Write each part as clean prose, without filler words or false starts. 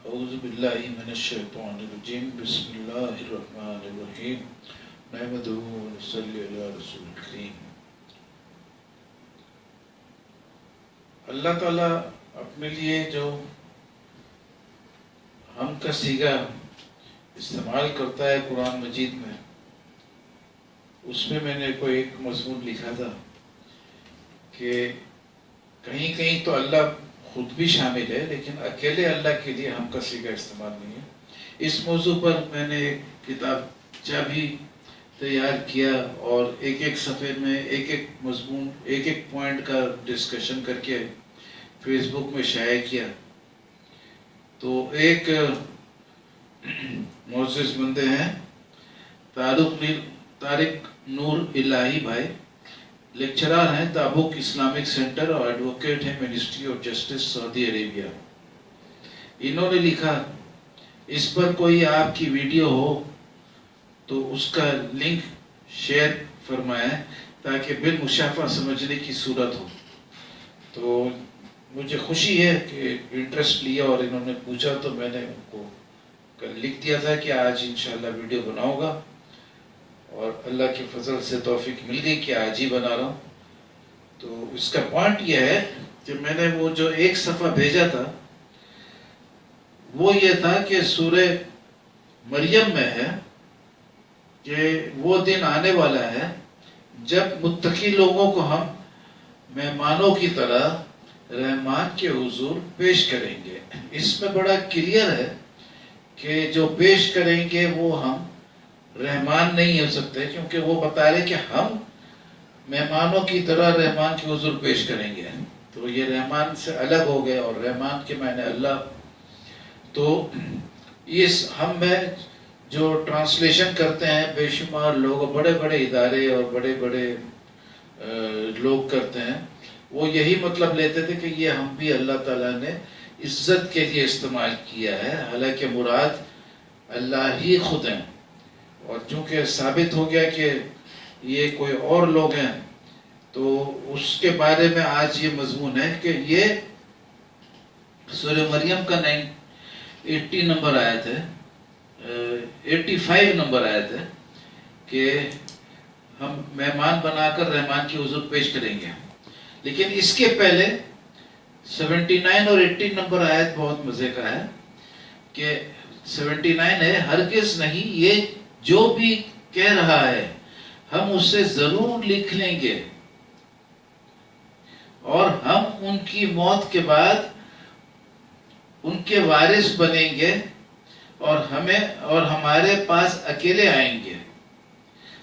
أعوذ بالله من الشيطان الرجيم بسم الله الرحمن الرحيم نحمده ونصلي على رسول الكريم. اللہ تعالیٰ اپنے لیے جو ہم کا سیگا استعمال کرتا ہے قرآن مجید میں، اس میں نے کوئی ایک مضمون لکھا تھا کہ کہیں کہیں تو اللہ خود بھی شامل ہے لیکن اکیلے اللہ کے لیے ہم کا سیگا استعمال نہیں ہے۔ اس موضوع پر میں نے ایک کتابچہ بھی تیار کیا اور ایک ایک صفحے میں ایک ایک مضمون ایک ایک پوائنٹ کا ڈسکشن کر کے فیس بک میں شائع کیا۔ تو ایک معزز بندے ہیں طارق نور الہی بھائی، لیکچرار ہیں تابوک اسلامک سینٹر اور ایڈوکیٹ ہیں منسٹری آف جسٹس سعودی عربیہ۔ انہوں نے لکھا اس پر کوئی آپ کی ویڈیو ہو تو اس کا لنک شیئر فرمائیں تاکہ بالمشافہ سمجھنے کی صورت ہو۔ تو مجھے خوشی ہے کہ انٹرسٹ لیا اور انہوں نے پوچھا تو میں نے ان کو کل لکھ دیا تھا کہ آج انشاءاللہ ویڈیو بناؤں گا، اور اللہ کے فضل سے توفیق مل گئی کہ آج ہی بنا رہا ہوں۔ تو اس کا پوائنٹ یہ ہے کہ میں نے وہ جو ایک صفحہ بھیجا تھا وہ یہ تھا کہ سورہ مریم میں ہے کہ وہ دن آنے والا ہے جب متقی لوگوں کو ہم مہمانوں کی طرح رحمان کے حضور پیش کریں گے۔ اس میں بڑا کلیئر ہے کہ جو پیش کریں گے وہ ہم رحمان نہیں ہو سکتے، کیونکہ وہ بتا رہے کہ ہم مہمانوں کی طرح رحمان کے حضور پیش کریں گے، تو یہ رحمان سے الگ ہو گئے، اور رحمان کے معنی اللہ۔ تو اس ہم میں جو ٹرانسلیشن کرتے ہیں بے شمار لوگ، بڑے بڑے ادارے اور بڑے بڑے لوگ کرتے ہیں، وہ یہی مطلب لیتے تھے کہ یہ ہم بھی اللہ تعالیٰ نے عزت کے لیے استعمال کیا ہے، حالانکہ مراد اللہ ہی خود ہیں۔ اور چونکہ ثابت ہو گیا کہ یہ کوئی اور لوگ ہیں، تو اس کے بارے میں آج یہ مضمون ہے کہ یہ سورہ مریم کا 80 نمبر آیت ہے، 85 نمبر آیت ہے کہ ہم مہمان بنا کر رحمان کی حضور پیش کریں گے۔ لیکن اس کے پہلے 79 اور 80 نمبر آیت بہت مزے کا ہے کہ 79 ہے، ہرگز نہیں، یہ جو بھی کہہ رہا ہے ہم اسے ضرور لکھ لیں گے، اور ہم ان کی موت کے بعد ان کے وارث بنیں گے اور ہمارے پاس اکیلے آئیں گے۔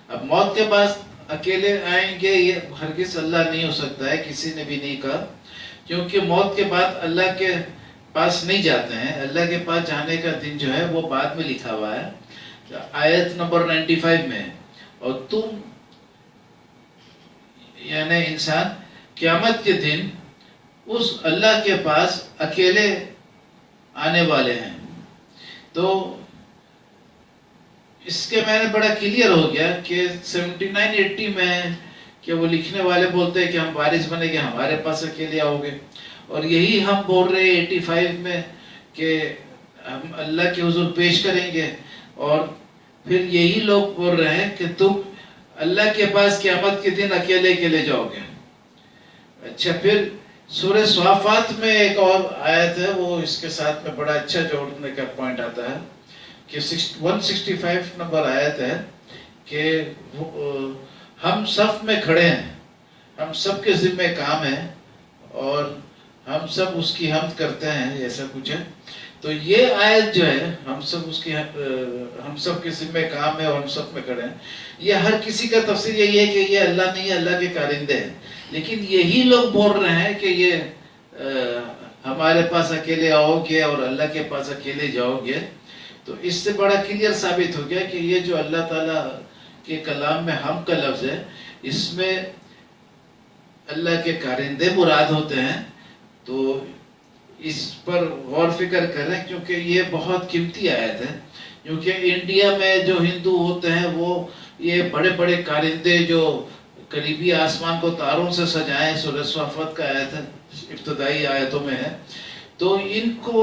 اب موت کے پاس اکیلے آئیں گے یہ ہرگز اللہ نہیں ہو سکتا ہے، کسی نے بھی نہیں کہا، کیونکہ موت کے بعد اللہ کے پاس نہیں جاتے ہیں۔ اللہ کے پاس جانے کا دن جو ہے وہ بعد میں لکھا ہوا ہے، آیت نمبر 95 میں، اور تم یعنی انسان قیامت کے دن اس اللہ کے پاس اکیلے آنے والے ہیں۔ تو اس کے میں نے بڑا کلیئر ہو گیا کہ 79-80 میں کہ وہ لکھنے والے بولتے ہیں کہ ہم وارث بنے گے، ہمارے پاس اکیلے آؤ گے، اور یہی ہم بول رہے ہیں 85 میں کہ ہم اللہ کے حضور پیش کریں گے، اور پھر یہی لوگ بول رہے ہیں کہ تم اللہ کے پاس قیامت کے دن اکیلے اکیلے جاؤ گے۔ اچھا، پھر سورہ صافات میں ایک اور آیت ہے، وہ اس کے ساتھ میں بڑا اچھا جوڑنے کا پوائنٹ آتا ہے کہ 165 نمبر آیت ہے کہ ہم صف میں کھڑے ہیں، ہم سب کے ذمہ کام ہے اور ہم سب اس کی حمد کرتے ہیں، ایسا کچھ ہے۔ تو یہ آیت جو ہے ہم سب کے ذمہ کام ہے اور ہم سب میں کھڑے ہیں، یہ ہر کسی کا تفسیر یہی ہے کہ یہ اللہ نہیں، اللہ کے کارندے ہیں، لیکن یہی لوگ بول رہے ہیں کہ یہ ہمارے پاس اکیلے آؤ گے اور اللہ کے پاس اکیلے جاؤ گے۔ تو اس سے بڑا کلیئر ثابت ہو گیا کہ یہ جو اللہ تعالیٰ کے کلام میں ہم کا لفظ ہے، اس میں اللہ کے کارندے مراد ہوتے ہیں۔ تو اس پر غور فکر کریں کیونکہ یہ بہت قیمتی آیت ہے، کیونکہ انڈیا میں جو ہندو ہوتے ہیں وہ یہ بڑے بڑے کارندے جو قریبی آسمان کو تاروں سے سجائیں، سورہ صافات کا آیت ہے، ابتدائی آیتوں میں ہے، تو ان کو